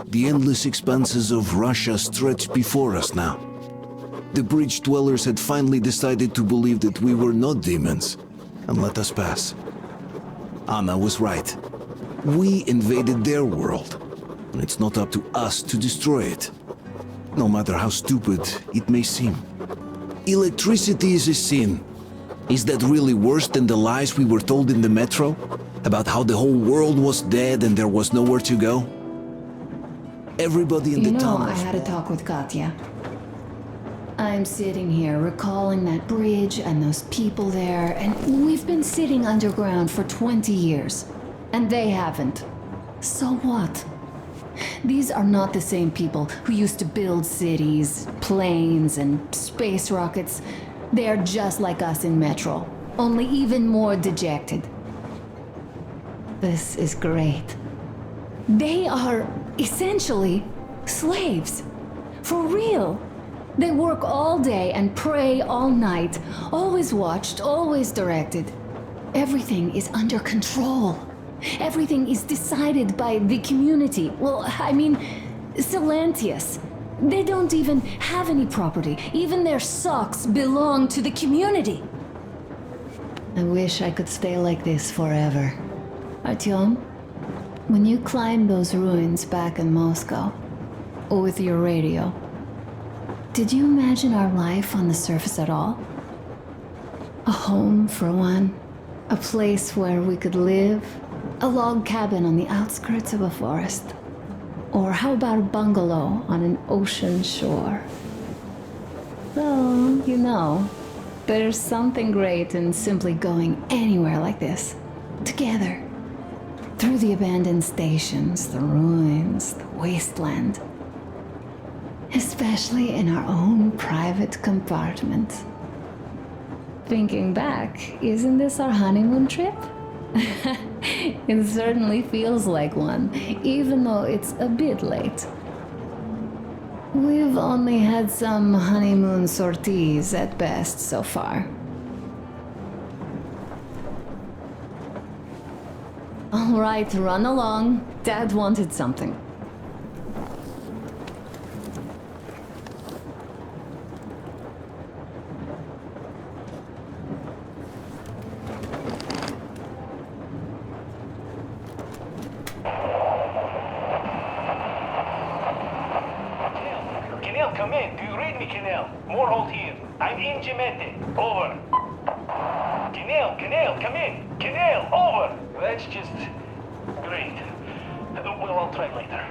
The endless expanses of Russia stretched before us now. The bridge dwellers had finally decided to believe that we were not demons and let us pass. Anna was right. We invaded their world, and it's not up to us to destroy it, no matter how stupid it may seem. Electricity is a sin. Is that really worse than the lies we were told in the metro? About how the whole world was dead and there was nowhere to go? Everybody in the town I had a talk with Katya. I'm sitting here recalling that bridge and those people there, and we've been sitting underground for 20 years. And they haven't. So what? These are not the same people who used to build cities, planes, and space rockets. They're just like us in Metro, only even more dejected. This is great. They are essentially slaves. For real. They work all day and pray all night, always watched, always directed. Everything is under control. Everything is decided by the community. Well, I mean, Silantius. They don't even have any property. Even their socks belong to the community. I wish I could stay like this forever. Artyom, when you climbed those ruins back in Moscow, with your radio, did you imagine our life on the surface at all? A home for one, a place where we could live, a log cabin on the outskirts of a forest. Or how about a bungalow on an ocean shore? Well, you know, there's something great in simply going anywhere like this, together. Through the abandoned stations, the ruins, the wasteland. Especially in our own private compartment. Thinking back, isn't this our honeymoon trip? It certainly feels like one, even though it's a bit late. We've only had some honeymoon sorties at best so far. All right, run along. Dad wanted something. Come in. Do you read me, Kenel? More hold here. I'm in Gemete. Over. Kenel, come in. Kenel, over. That's just great. Well, I'll try later.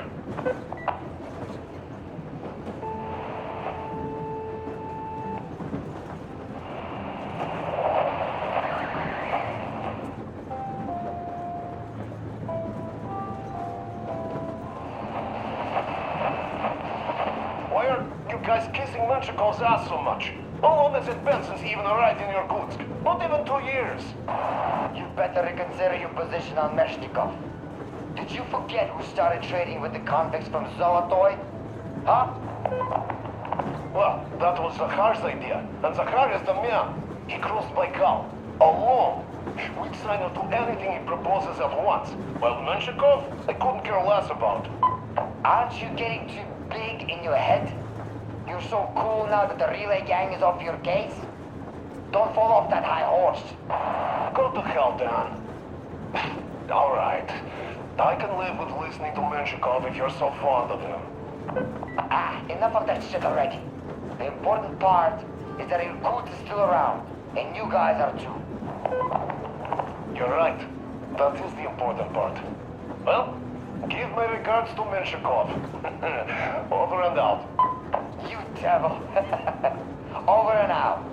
Guys kissing Menchikov's ass so much. How long has it been since he even arrived in Irkutsk? Not even 2 years. You better reconsider your position on Meshnikov. Did you forget who started trading with the convicts from Zolotoy? Huh? Well, that was Zakhar's idea. And Zakhar is the man. He crossed Baikal. Alone. We'd sign him to anything he proposes at once. While Menshikov, I couldn't care less about. Aren't you getting too big in your head? You're so cool now that the relay gang is off your case? Don't fall off that high horse. Go to hell, Dan. All right. I can live with listening to Menshikov if you're so fond of him. Enough of that shit already. The important part is that Irkutsk is still around, and you guys are too. You're right. That is the important part. Well, give my regards to Menshikov. Over and out. You devil. Over and out.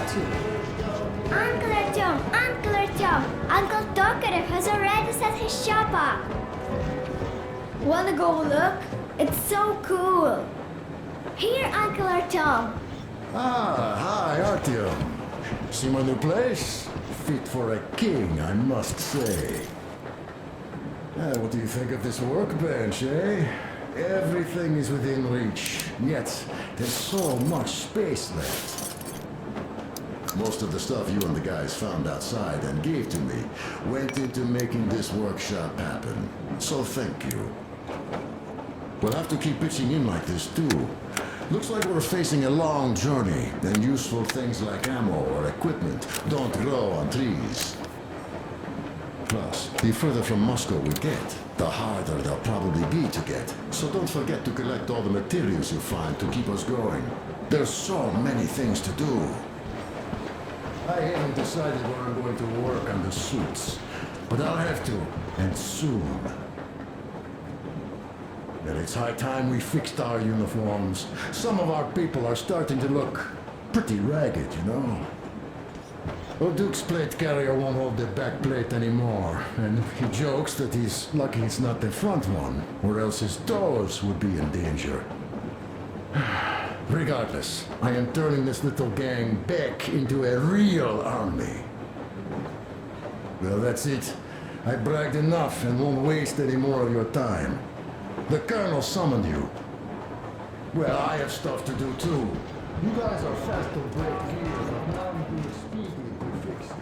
too. Uncle Artyom, Uncle Tokarev has already set his shop up. Wanna go look? It's so cool. Here, Uncle Artyom. Ah, hi, Artyom. See my new place? Fit for a king, I must say. What do you think of this workbench, eh? Everything is within reach, yet there's so much space left. Most of the stuff you and the guys found outside and gave to me went into making this workshop happen. So thank you. We'll have to keep pitching in like this too. Looks like we're facing a long journey, and useful things like ammo or equipment don't grow on trees. Plus, the further from Moscow we get, the harder they'll probably be to get. So don't forget to collect all the materials you find to keep us going. There's so many things to do. I haven't decided where I'm going to work on the suits, but I'll have to, and soon. And it's high time we fixed our uniforms. Some of our people are starting to look pretty ragged, you know. Duke's plate carrier won't hold the back plate anymore, and he jokes that he's lucky it's not the front one, or else his toes would be in danger. Regardless, I am turning this little gang back into a real army. Well, that's it. I bragged enough and won't waste any more of your time. The Colonel summoned you. Well, I have stuff to do too. You guys are fast to break gears, but now I'm doing speedily to fix it.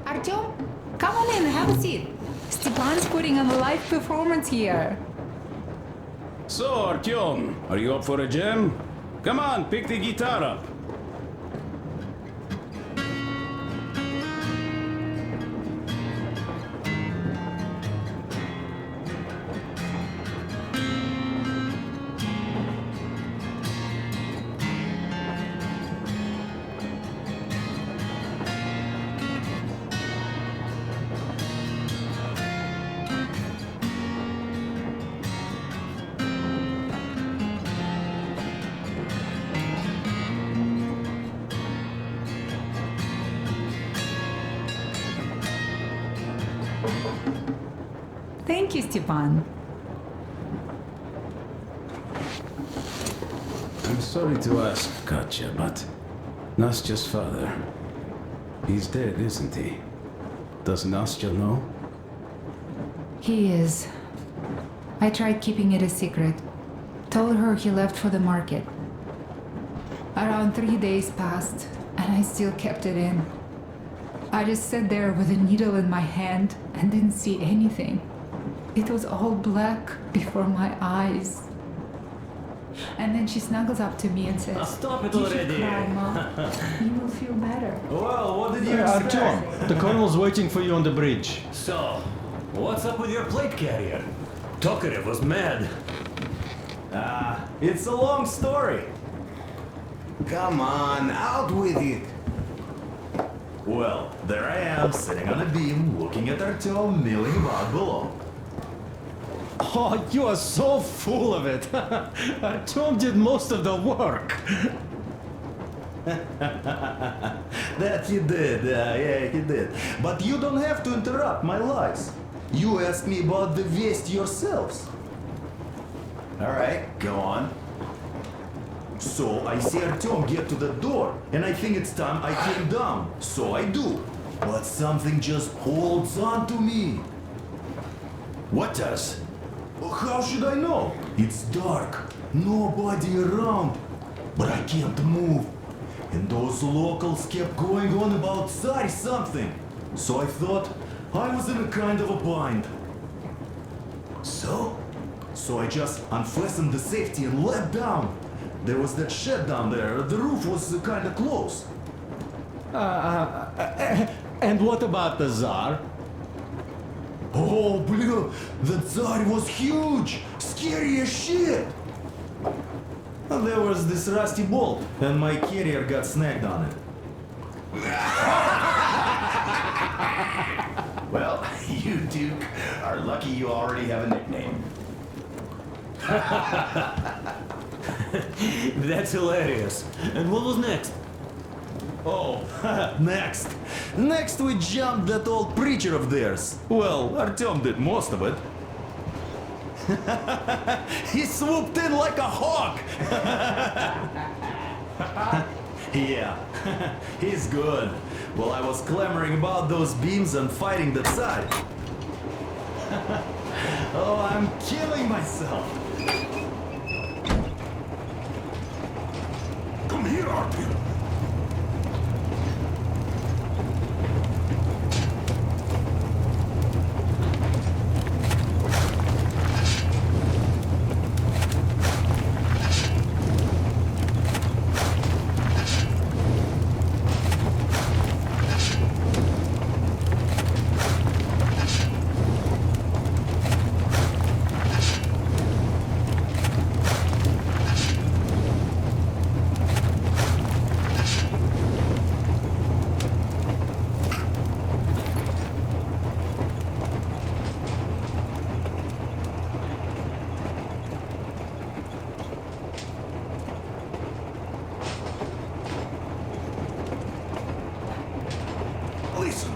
Artyom, come on in, have a seat. Stepan's putting on a live performance here. So, Artyom, are you up for a jam? Come on, pick the guitar up. Thank you, Stepan. I'm sorry to ask, Katya, but Nastya's father, he's dead, isn't he? Does Nastya know? He is. I tried keeping it a secret. Told her he left for the market. Around 3 days passed, and I still kept it in. I just sat there with a needle in my hand and didn't see anything. It was all black before my eyes. And then she snuggles up to me and says, Stop it "You should already." cry, Mom. You will feel better." Well, what did you Artyom, expect? the colonel's waiting for you on the bridge. So, what's up with your plate carrier? Tokarev was mad. It's a long story. Come on, out with it. Well, there I am, sitting on a beam, looking at Artyom milling about below. Oh, you are so full of it. Artyom did most of the work. That he did, yeah, he did. But you don't have to interrupt my lies. You asked me about the Vest yourselves. Alright, go on. So I see Artyom get to the door, and I think it's time I came down. So I do. But something just holds on to me. What does? How should I know? It's dark, nobody around. But I can't move. And those locals kept going on about Tsar something. So I thought I was in a kind of a bind. So I just unfastened the safety and let down. There was that shed down there. The roof was kind of close. And what about the Tsar? Oh, blue! The Tsar was huge! Scary as shit! And there was this rusty bolt, and my carrier got snagged on it. Well, you, Duke, are lucky you already have a nickname. That's hilarious. And what was next? Oh, next. Next we jumped that old preacher of theirs. Well, Artyom did most of it. He swooped in like a hawk. Yeah, he's good. While I was clamoring about those beams and fighting that side. Oh, I'm killing myself. Come here, Artyom. Listen,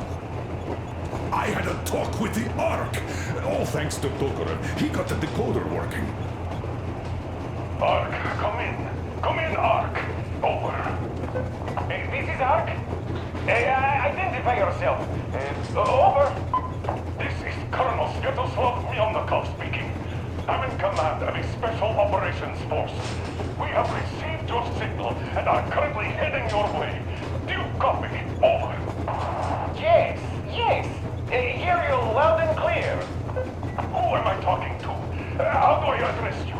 I had a talk with the Ark. All thanks to Tokarev. He got the decoder working. Ark, come in. Come in, Ark. Over. This is Ark. Identify yourself. Over. This is Colonel Sviatoslav Myelnikov speaking. I'm in command of a special operations force. We have received your signal and are currently heading your way. Do you copy? Over. Yes. Hear you loud and clear. Who am I talking to? How do I address you?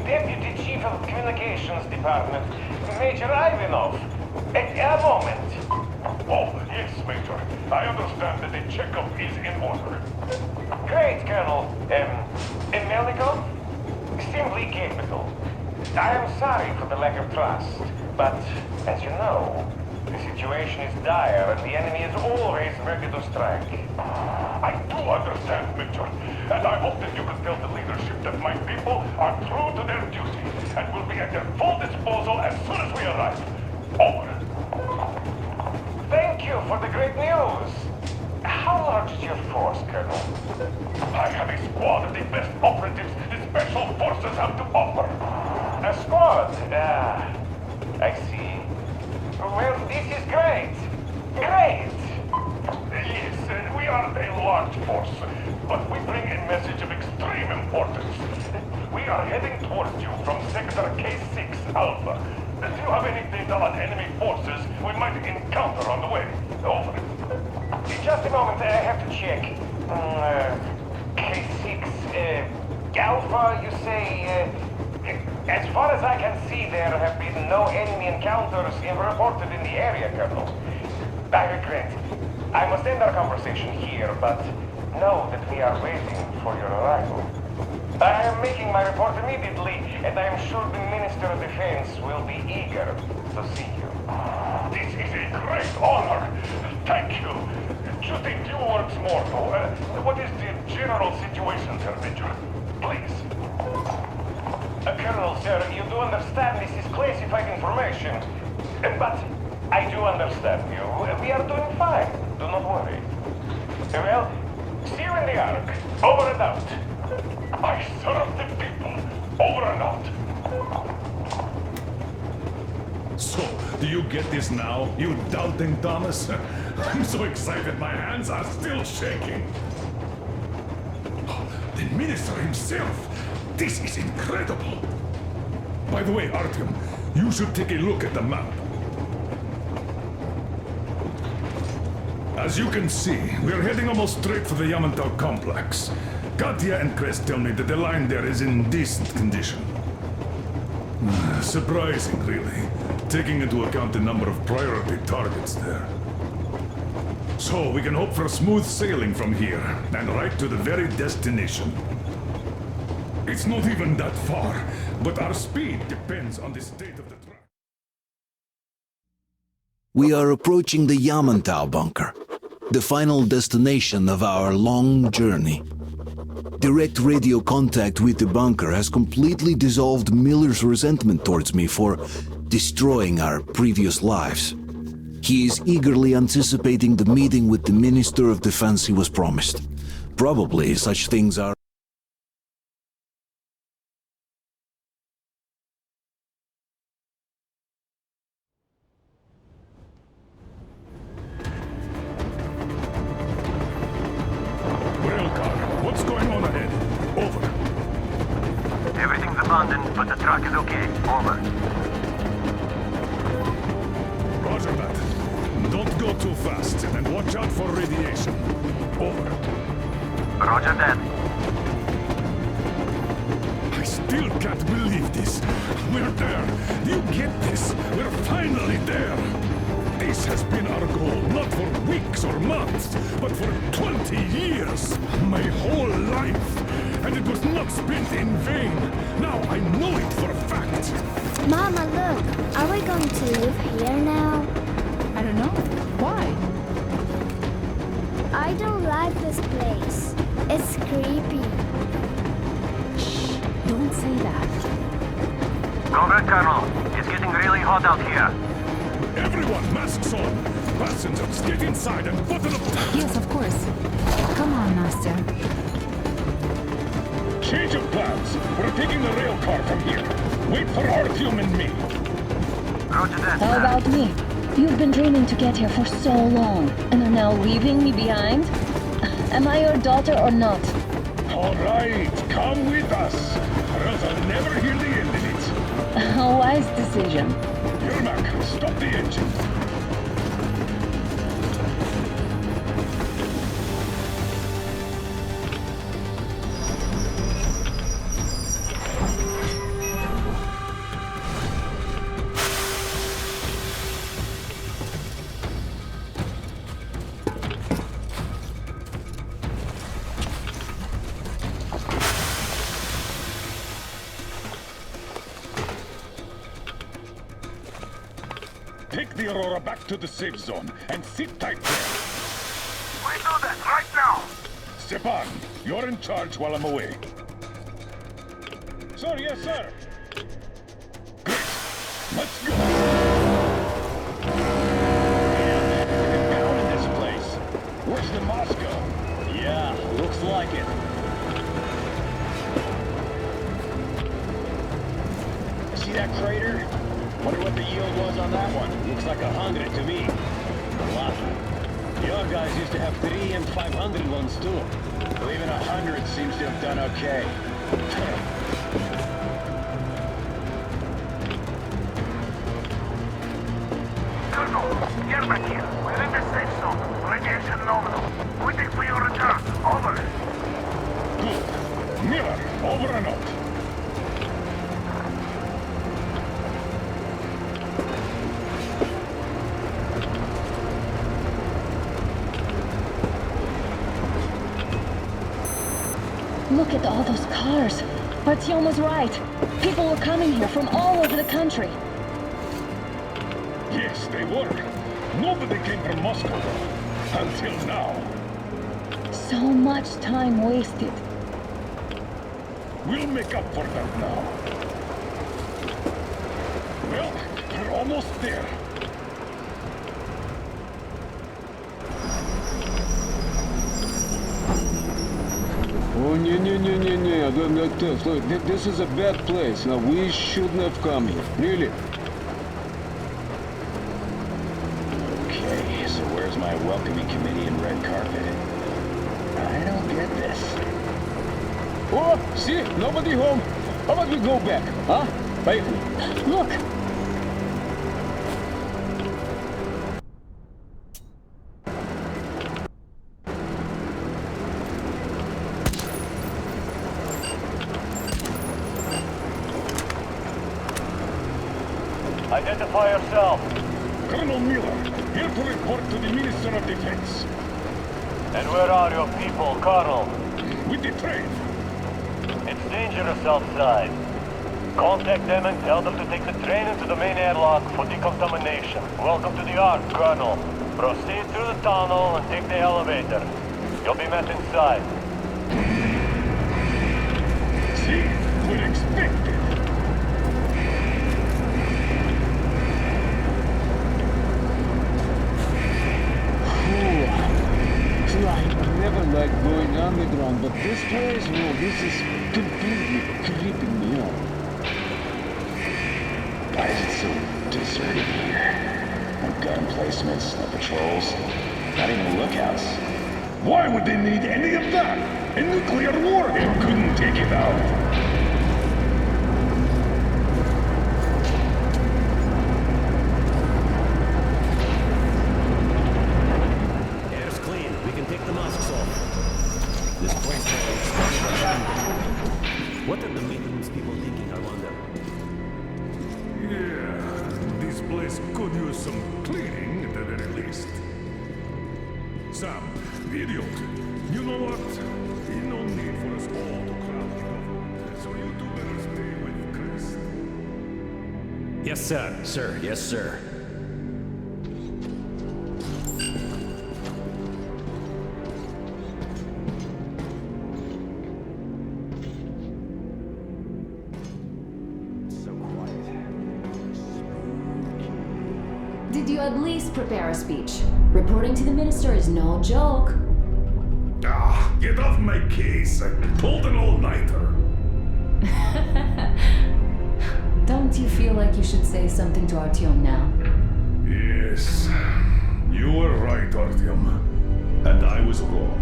Deputy Chief of Communications Department, Major Ivanov. A moment. Oh, yes, Major. I understand that the checkup is in order. Great, Colonel. Melnikov? Simply capital. I am sorry for the lack of trust, but as you know, the situation is dire and the enemy is always ready to strike. I do understand, Major, and I hope that you can tell the leadership that my people are true to their duty and will be at their full disposal as soon as we arrive. Over. Thank you for the great news. How large is your force, Colonel? I have a squad of the best operatives the Special Forces have to offer. A squad? I see. Well, this is great. Great! Yes, we are a large force, but we bring a message of extreme importance. We are heading towards you from Sector K6 Alpha. Do you have any data on enemy forces we might encounter on the way? Over. Just a moment, I have to check. K6, Alpha, you say? As far as I can see, there have been no enemy encounters reported in the area, Colonel. I regret. I must end our conversation here, but know that we are waiting for your arrival. I am making my report immediately, and I am sure the Minister of Defense will be eager to see you. This is a great honor. Thank you. Just a few words more, though. What is the general situation here, Major? Please. Colonel, sir, you do understand this is classified information. But I do understand you. We are doing fine. Do not worry. Well, see you in the Ark. Over and out. I serve the people. Over and out. So, do you get this now, you doubting Thomas? I'm so excited my hands are still shaking. The minister himself! This is incredible! By the way, Artyom, you should take a look at the map. As you can see, we're heading almost straight for the Yamantau complex. Katya and Krest tell me that the line there is in decent condition. Surprising, really, taking into account the number of priority targets there. So we can hope for smooth sailing from here, and right to the very destination. It's not even that far, but our speed depends on the state of the track. We are approaching the Yamantau bunker, the final destination of our long journey. Direct radio contact with the bunker has completely dissolved Miller's resentment towards me for destroying our previous lives. He is eagerly anticipating the meeting with the Minister of Defense he was promised. Probably such things are... What's going on ahead? Over. Everything's abandoned, but the truck is okay. Over. Roger that. Don't go too fast, and watch out for radiation. Over. Roger that. I still can't believe this. We're there. Do you get this? We're finally there. This has been our goal, not for weeks or months, but for 20 years. My whole life. And it was not spent in vain. Now I know it for a fact. Mama, look. Are we going to live here now? I don't know. Why? I don't like this place. It's creepy. Shh, don't say that. Go back, Colonel. It's getting really hot out here. Everyone, masks on. Passengers, get inside and button up. Yes, of course. Come on, Nastya. Change of plans. We're taking a rail car from here. Wait for Artyom and me. Roger that. How about me? You've been dreaming to get here for so long, and are now leaving me behind? Am I your daughter or not? All right, come with us. Or else I'll never hear the end of it. A wise decision. Yermak, stop the engine. Take the Aurora back to the safe zone and sit tight there. We do that right now. Stepan, you're in charge while I'm away. Sir, yes, sir. Great. Let's go. Yeah, down in this place. Worse than Moscow. Yeah, looks like it. See that crater? Wonder what the yield was on that one. Looks like 100 to me. A lot. Your guys used to have 3 and 500 ones too. Though even 100 seems to have done okay. Colonel, get back here. We're in the safe zone. Radiation nominal. Waiting for your return. Over. Good. Miller, over and out. Look at all those cars. Artyom was right. People were coming here from all over the country. Yes, they were. Nobody came from Moscow, though. Until now. So much time wasted. We'll make up for that now. Well, we're almost there. Oh, no. Look, this is a bad place. Now, we shouldn't have come here. Really? Okay, so where's my welcoming committee and red carpet? I don't get this. Oh, see? Nobody home. How about we go back, huh? Bye. Look! Identify yourself. Colonel Miller, here to report to the Minister of Defense. And where are your people, Colonel? With the train. It's dangerous outside. Contact them and tell them to take the train into the main airlock for decontamination. Welcome to the Ark, Colonel. Proceed through the tunnel and take the elevator. You'll be met inside. This place, well, this is completely creeping me out. Why is it so deserted here? No gun placements, no patrols, not even lookouts. Why would they need any of that? A nuclear warhead couldn't take it out. Air's clean. We can take the masks off. This place is what are the maintenance people thinking, I wonder? Yeah, this place could use some cleaning at the very least. Sam, idiot, you know what? There's no need for us all to crowd the government, so you two better stay with Chris. Yes, sir. Sir, yes, sir. Did you at least prepare a speech? Reporting to the minister is no joke. Ah, get off my case. I pulled an all-nighter. Don't you feel like you should say something to Artyom now? Yes, you were right, Artyom. And I was wrong.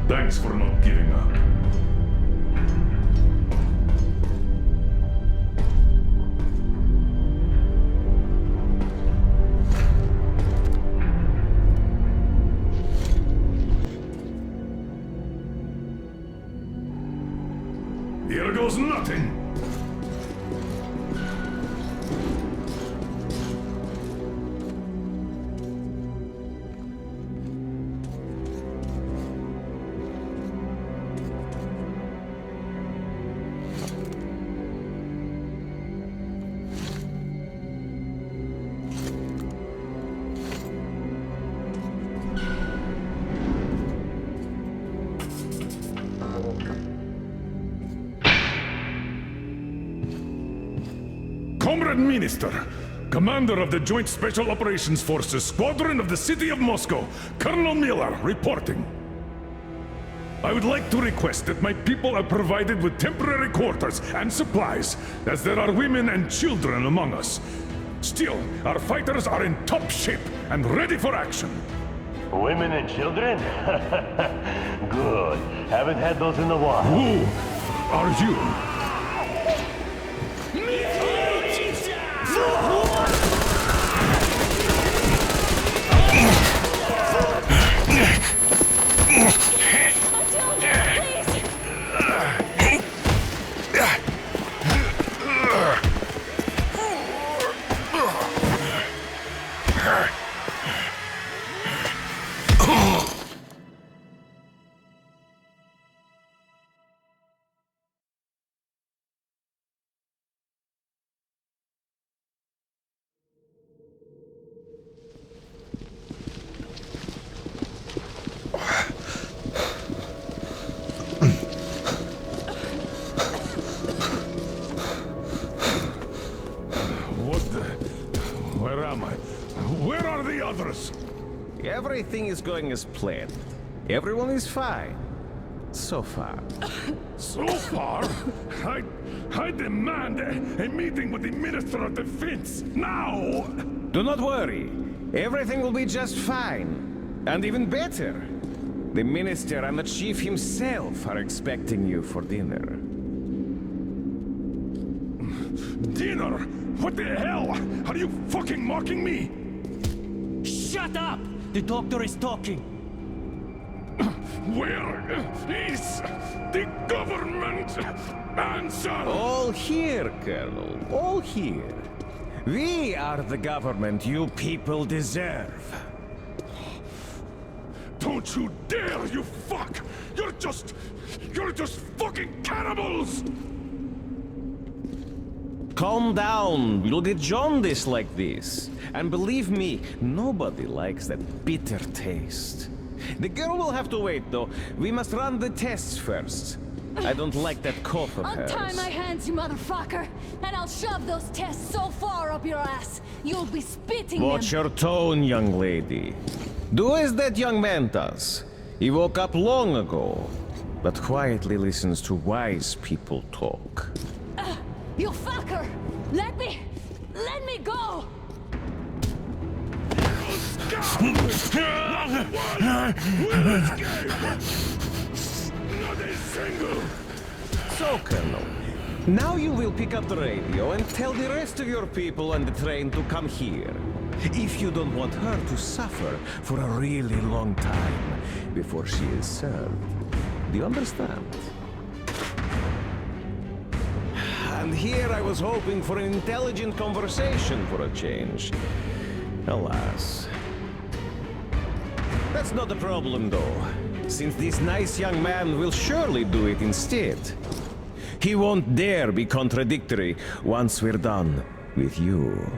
Thanks for not giving up. Here goes nothing! Comrade Minister, Commander of the Joint Special Operations Forces, Squadron of the City of Moscow, Colonel Miller, reporting. I would like to request that my people are provided with temporary quarters and supplies, as there are women and children among us. Still, our fighters are in top shape and ready for action. Women and children? Good. Haven't had those in a while. Who are you? Where are the others? Everything is going as planned. Everyone is fine. So far. So far? I demand a meeting with the Minister of Defense, now! Do not worry. Everything will be just fine. And even better. The Minister and the Chief himself are expecting you for dinner. Dinner? What the hell? Are you fucking mocking me? Shut up! The doctor is talking. Where is the government? Answer! All here, Colonel. All here. We are the government you people deserve. Don't you dare, you fuck! You're just fucking cannibals! Calm down. Bloody jaundice like this. And believe me, nobody likes that bitter taste. The girl will have to wait, though. We must run the tests first. I don't like that cough of hers. Untie my hands, you motherfucker! And I'll shove those tests so far up your ass, you'll be spitting Watch them! your tone, young lady. Do as that young man does. He woke up long ago, but quietly listens to wise people talk. You fucker! Let me go! So, Colonel, now you will pick up the radio and tell the rest of your people on the train to come here. If you don't want her to suffer for a really long time before she is served. Do you understand? And here I was hoping for an intelligent conversation for a change. Alas. That's not the problem, though, since this nice young man will surely do it instead. He won't dare be contradictory once we're done with you.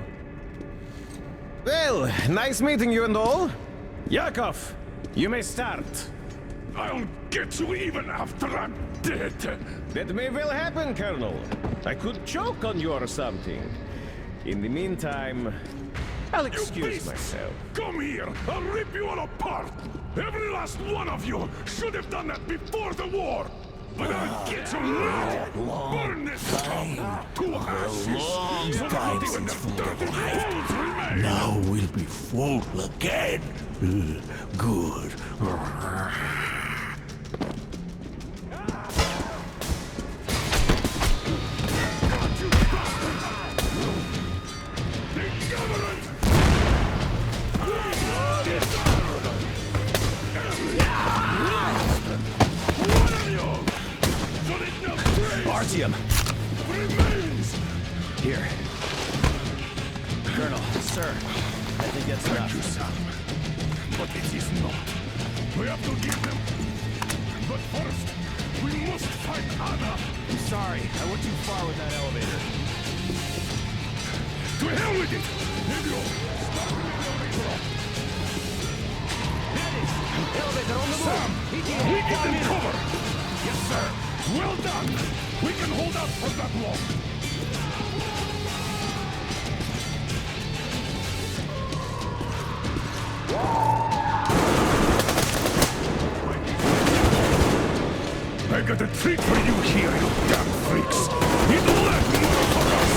Well, nice meeting you and all. Yakov, you may start. I'll get you even after I'm dead. That may well happen, Colonel. I could choke on you or something. In the meantime, I'll excuse myself. Come here! I'll rip you all apart! Every last one of you should have done that before the war! But I'll get you now! Burn this town to ashes! So that not even the dirty bones remain! Now we'll be full again. Good. Artyom! Remains! Here. Colonel, sir, I think that's Thank enough. you, Sam. But it is not. We have to get them. But first, we must find Anna. I'm sorry, I went too far with that elevator. To hell with it! Idiot! Start with the elevator up. Elevator on the move! Sam! We get them cover! Yes, sir! Well done! We can hold out for that long! I got a treat for you here, you damn freaks! Eat the leg, motherfuckers!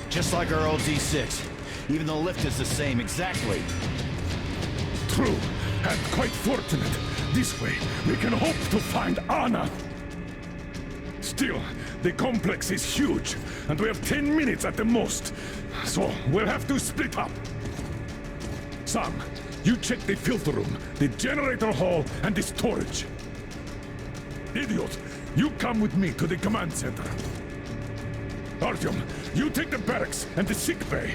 Just like our old D6. Even the lift is the same, exactly. True, and quite fortunate. This way, we can hope to find Anna. Still, the complex is huge, and we have 10 minutes at the most. So, we'll have to split up. Sam, you check the filter room, the generator hall, and the storage. Idiot, you come with me to the command center. Artyom, you take the barracks and the sick bay.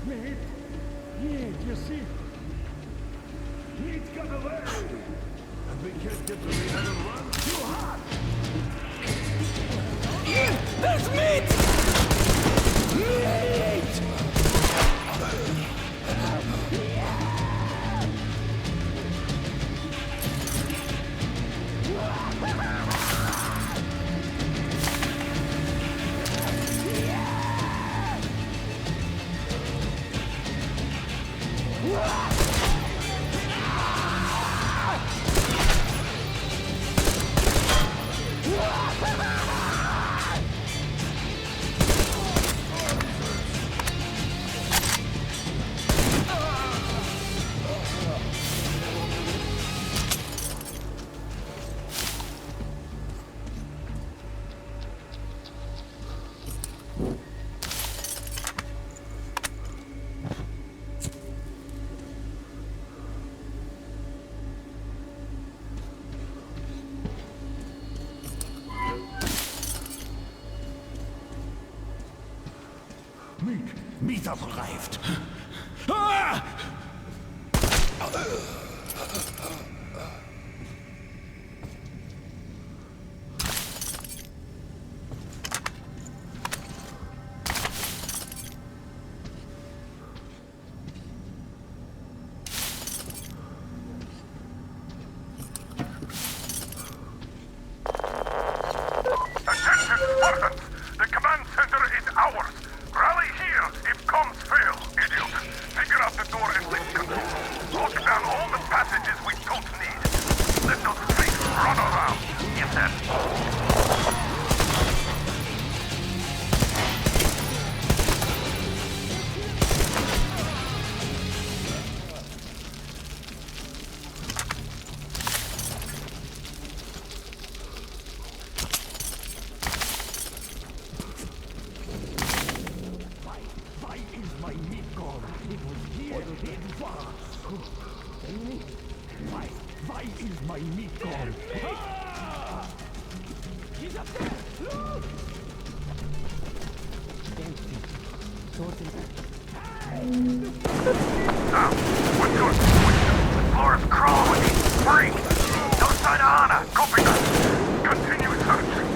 Meat? Meat, you see? Meat got away! And we can't get to the other one. Too hot! There's meat! Meat! Meat have arrived. Ah! Attention, Spartans! The command center is ours! Rally here if comms fail, idiot! Figure out the door and lift control. Lock down all the passages we don't need. Let those freaks run around. Yes, sir. Why is my meat gone? It was here in Var. Why is my meat gone? Ah! He's up there! Look! Now, what's your situation? The floor is crawling with these freaks! No sign of Anna! Copy that! Continue searching!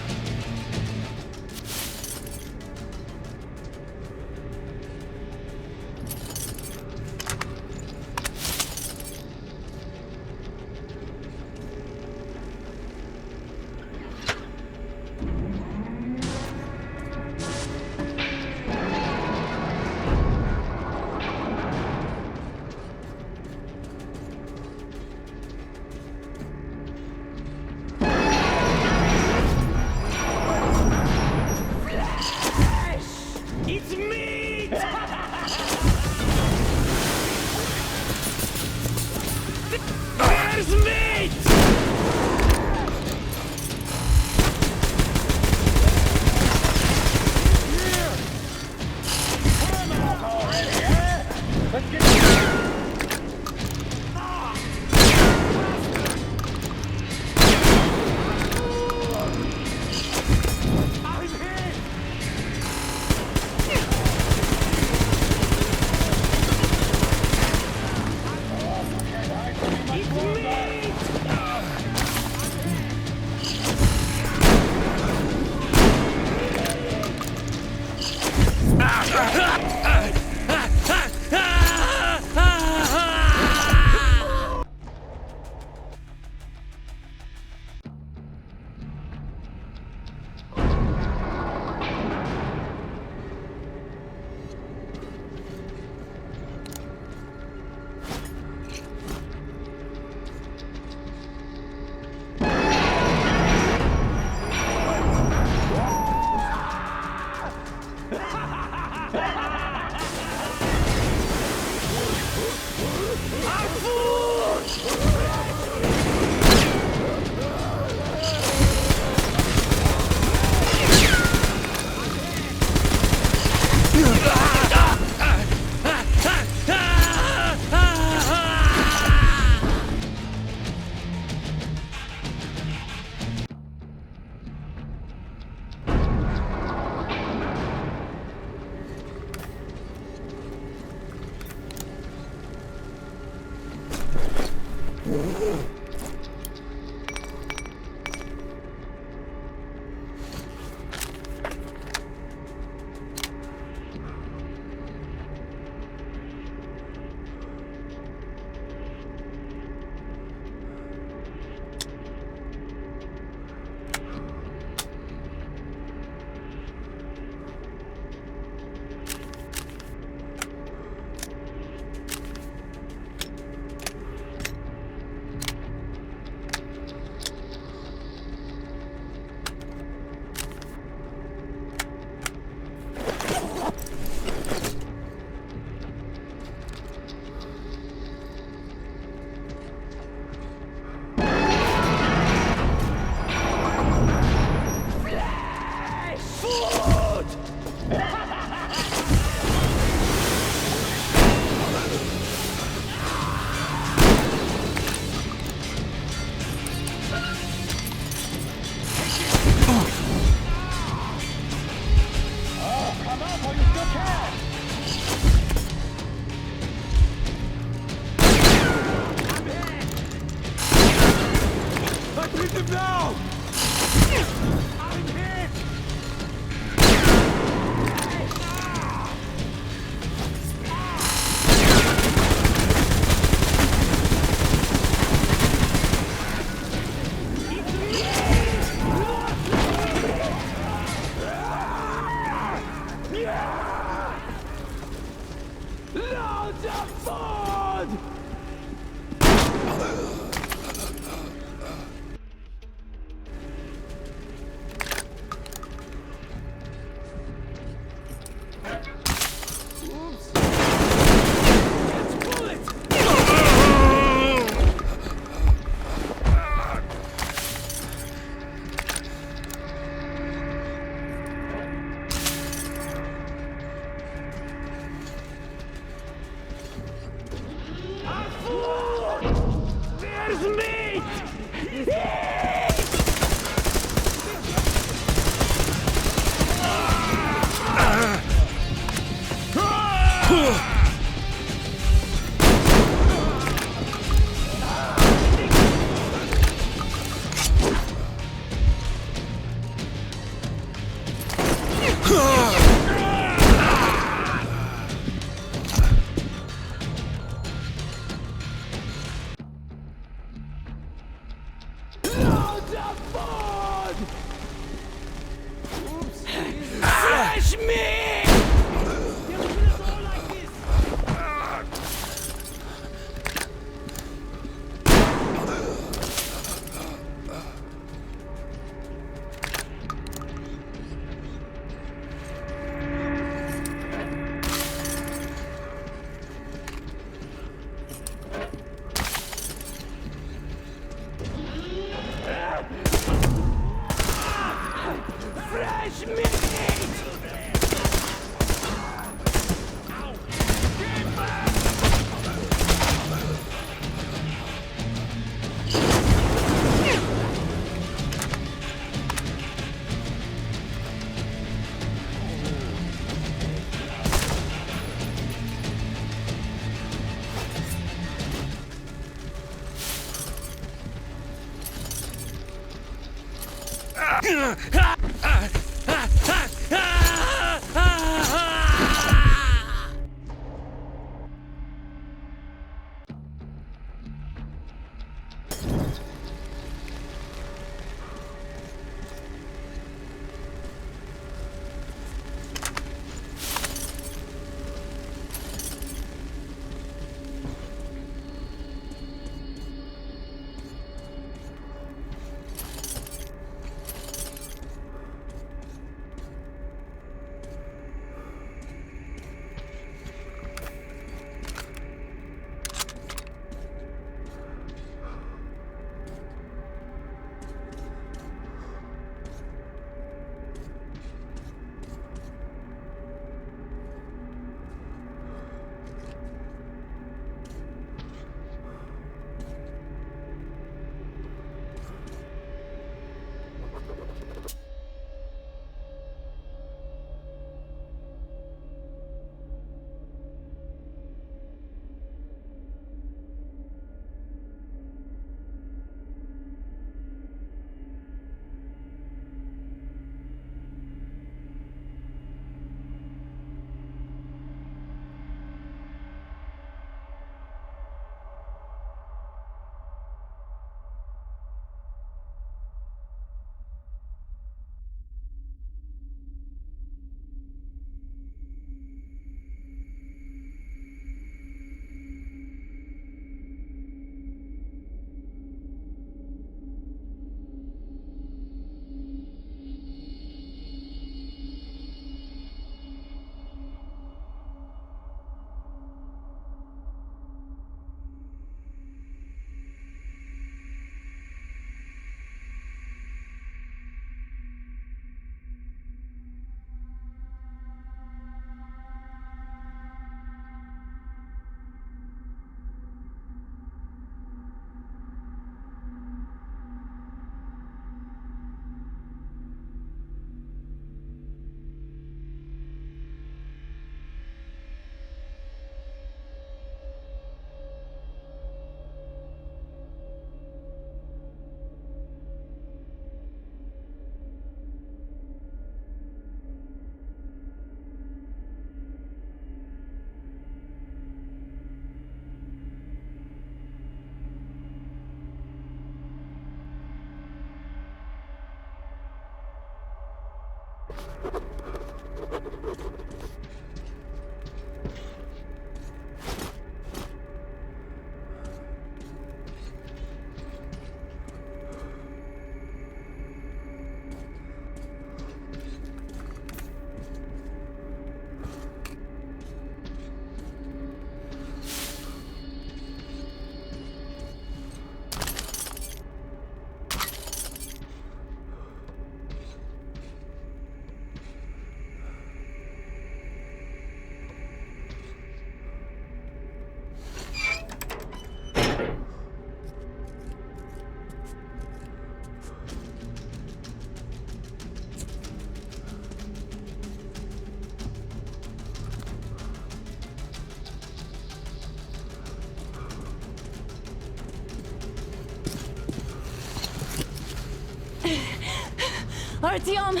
Artyom,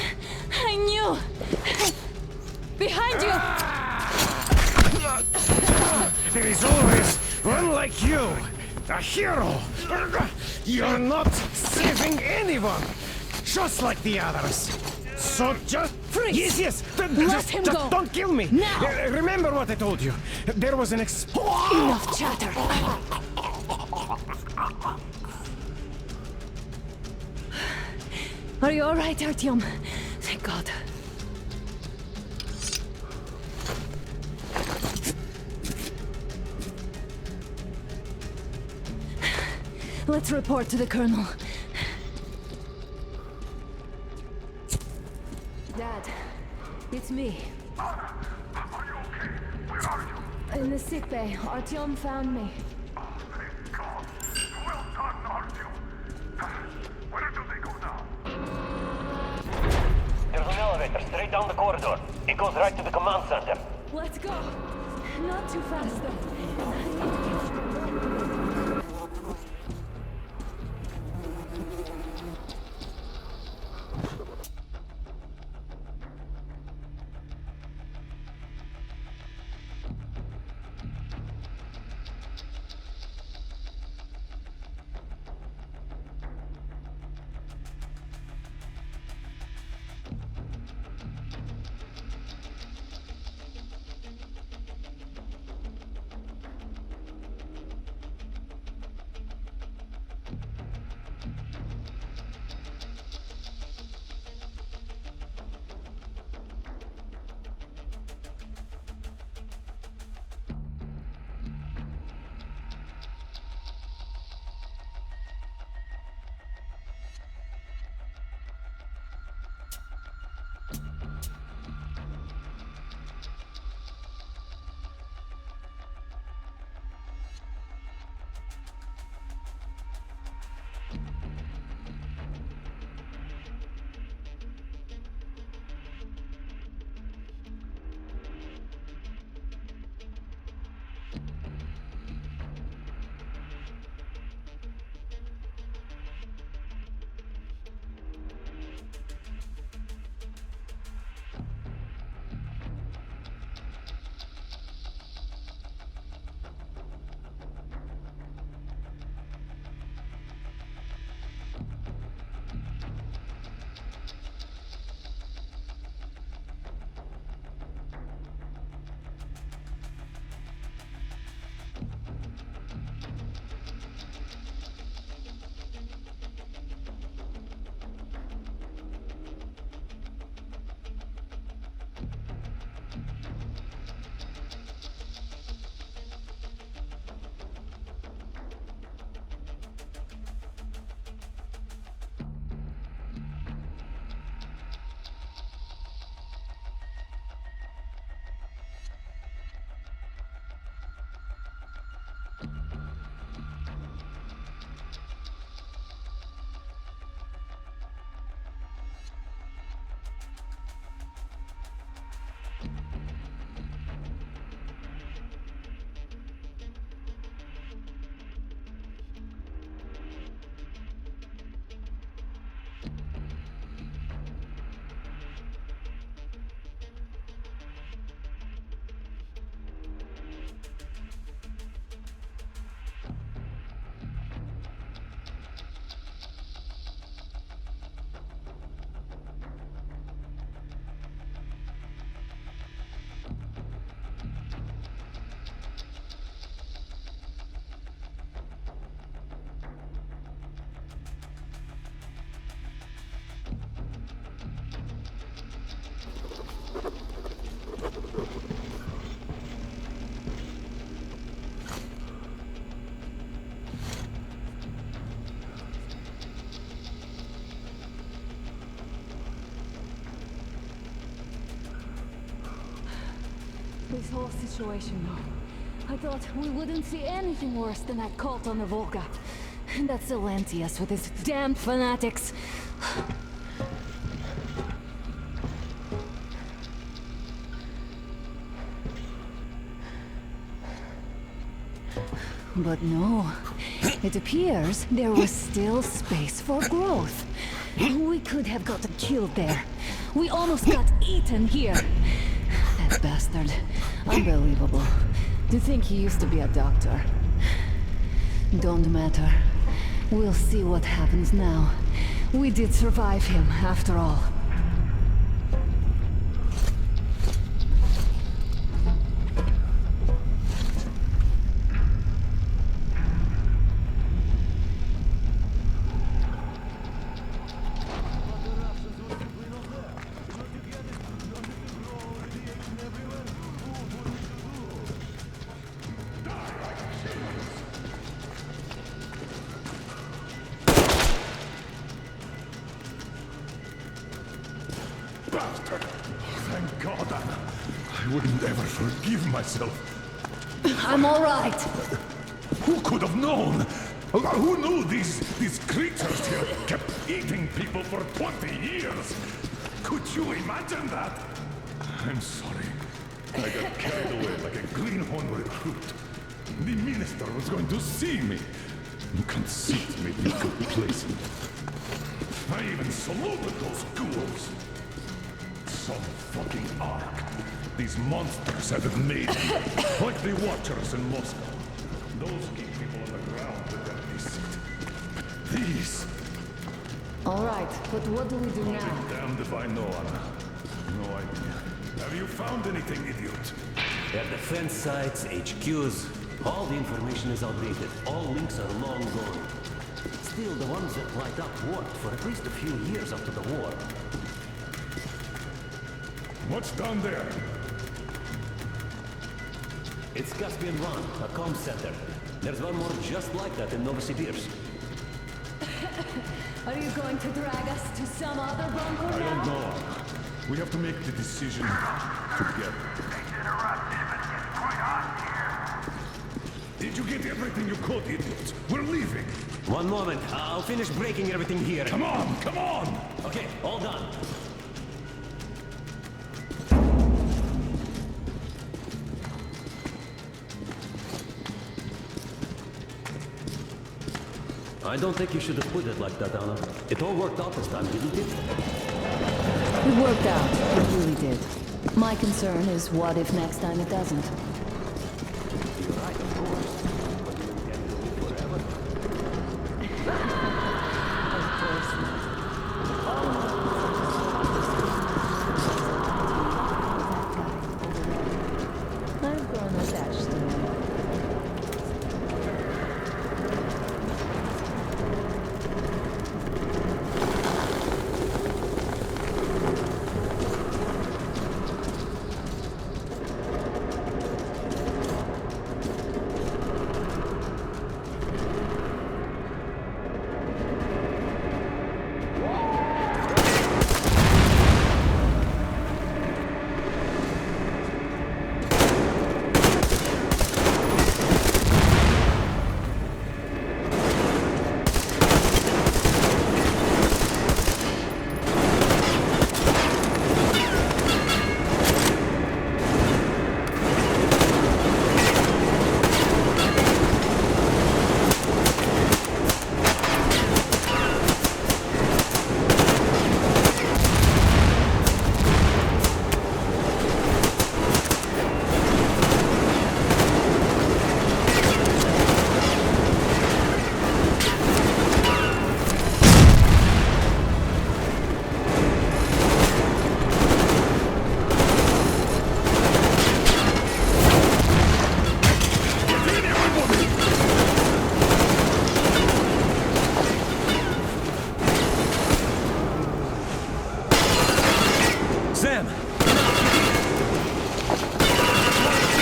I knew! Behind you! There is always one like you, a hero. You're not saving anyone, just like the others. So just freeze. Yes. Let him go. Don't kill me. Now. Remember what I told you. There was an Enough chatter. Are you all right, Artyom? Thank God. Let's report to the Colonel. Dad, it's me. Are you okay? Where are you? In the sick bay. Artyom found me. Thank God. Well done, Artyom. Where do they go now? There's an elevator straight down the corridor. It goes right to the command center. Let's go. Not too fast, though. this whole situation, though. I thought we wouldn't see anything worse than that cult on the Volga. And that Silentius with his damned fanatics. But no, it appears there was still space for growth. We could have gotten killed there. We almost got eaten here. That bastard. Unbelievable. To think he used to be a doctor. Don't matter. We'll see what happens now. We did survive him, after all. Bastard! Thank God, Anna. I wouldn't ever forgive myself. I'm all right. Who could have known? Who knew these creatures here kept eating people for 20 years? Could you imagine that? I'm sorry. I got carried away like a greenhorn recruit. The minister was going to see me. Conceit made me complacent. I even saluted those ghouls. Some fucking ark. These monsters had it made. Like the Watchers in Moscow. Those keep people on the ground with their deceit. These... All right, but what do we do I'll now? be damned if I know, Anna. No idea. Have you found anything, idiot? Their defense sites, HQs, all the information is outdated. All links are long gone. Still, the ones that light up worked for at least a few years after the war. What's down there? It's Caspian 1, a comm center. There's one more just like that in Novosibirsk. Are you going to drag us to some other bunker I now? don't know. We have to make the decision together. Did you get everything you could, idiot? We're leaving. One moment. I'll finish breaking everything here. Come on, come on! Okay, all done. I don't think you should have put it like that, Anna. It all worked out this time, didn't it? It worked out. It really did. My concern is what if next time it doesn't? You're right, of course. But you intend to live forever? Of course not. I've grown attached to him. Sam!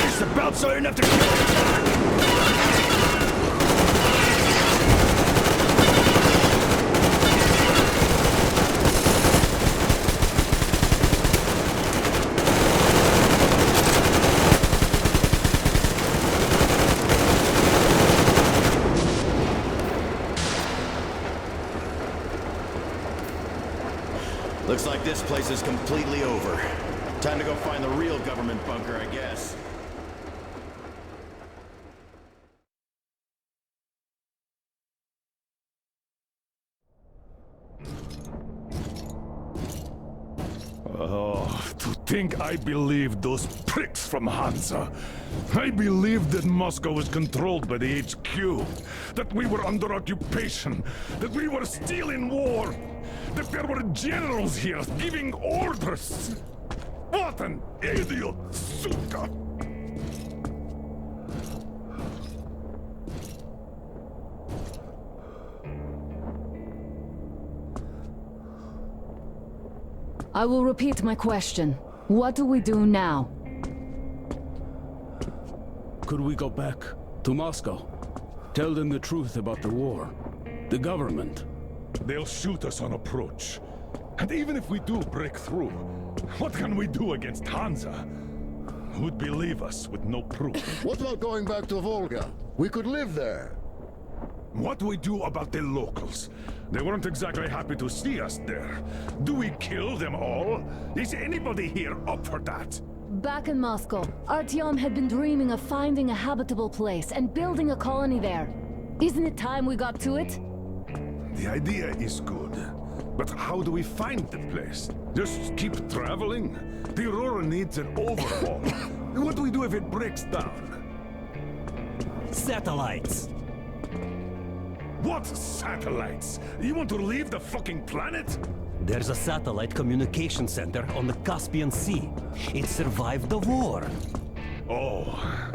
It's about so enough to Looks like this place is completely over. Time to go find the real government bunker, I guess. Oh, to think I believed those pricks from Hansa. I believed that Moscow was controlled by the HQ, that we were under occupation, that we were still in war, that there were generals here giving orders. What an idiot, suka! I will repeat my question. What do we do now? Could we go back to Moscow? Tell them the truth about the war. The government. They'll shoot us on approach. And even if we do break through, what can we do against Hansa? Who'd believe us with no proof? What about going back to Volga? We could live there. What do we do about the locals? They weren't exactly happy to see us there. Do we kill them all? Is anybody here up for that? Back in Moscow, Artyom had been dreaming of finding a habitable place and building a colony there. Isn't it time we got to it? The idea is good. But how do we find the place? Just keep traveling? The Aurora needs an overhaul. What do we do if it breaks down? Satellites! What satellites? You want to leave the fucking planet? There's a satellite communication center on the Caspian Sea. It survived the war. Oh.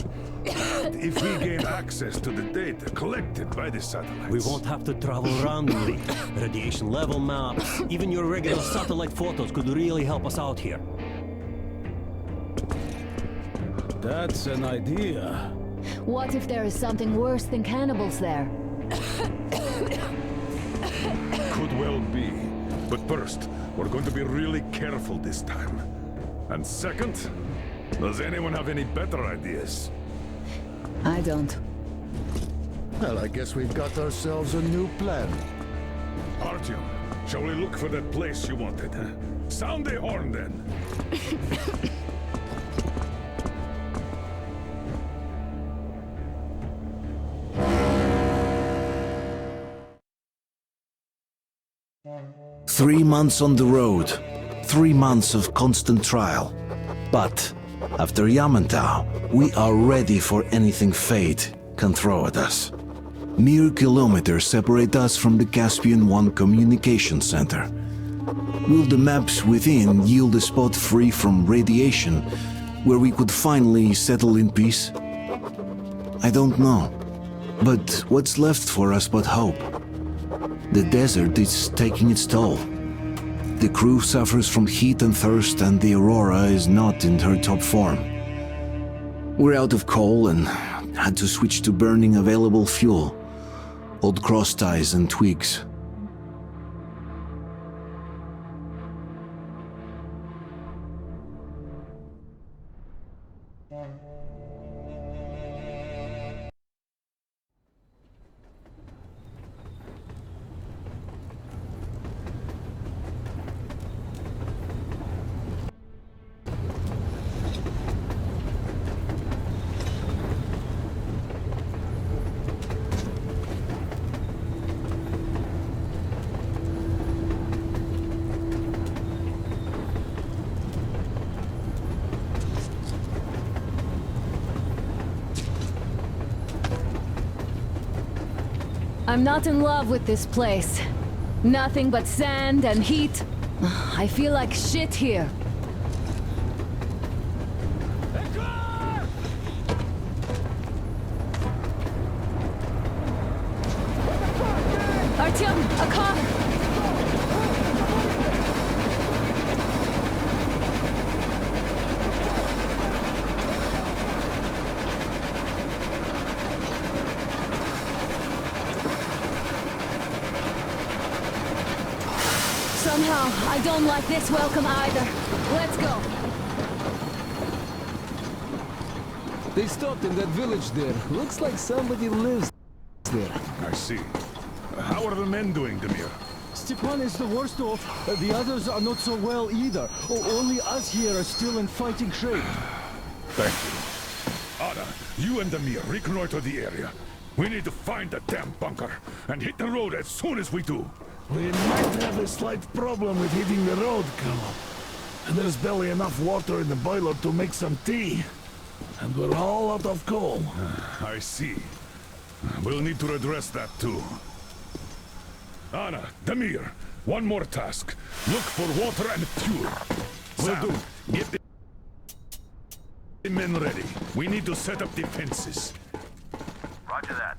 And if we gain access to the data collected by the satellites... We won't have to travel randomly. Radiation level maps, even your regular satellite photos could really help us out here. That's an idea. What if there is something worse than cannibals there? Could well be. But first, we're going to be really careful this time. And second, does anyone have any better ideas? I don't. Well, I guess we've got ourselves a new plan. Artyom, shall we look for that place you wanted, huh? Sound the horn, then! 3 months on the road, 3 months of constant trial. But after Yamantau, we are ready for anything fate can throw at us. Mere kilometers separate us from the Caspian One communication center. Will the maps within yield a spot free from radiation, where we could finally settle in peace? I don't know. But what's left for us but hope? The desert is taking its toll. The crew suffers from heat and thirst, and the Aurora is not in her top form. We're out of coal and had to switch to burning available fuel. Old cross ties and twigs. I'm not in love with this place. Nothing but sand and heat. I feel like shit here. Artyom, a car! Somehow, I don't like this welcome either. Let's go. They stopped in that village there. Looks like somebody lives there. I see. How are the men doing, Demir? Stepan is the worst off. The others are not so well either. Only us here are still in fighting shape. Thank you. Anna, you and Demir reconnoiter the area. We need to find the damn bunker and hit the road as soon as we do. We might have a slight problem with hitting the road, Colonel. And there's barely enough water in the boiler to make some tea. And we're all out of coal. I see. We'll need to address that too. Anna, Demir, one more task. Look for water and fuel. Will do. Get the men ready. We need to set up defenses. Roger that.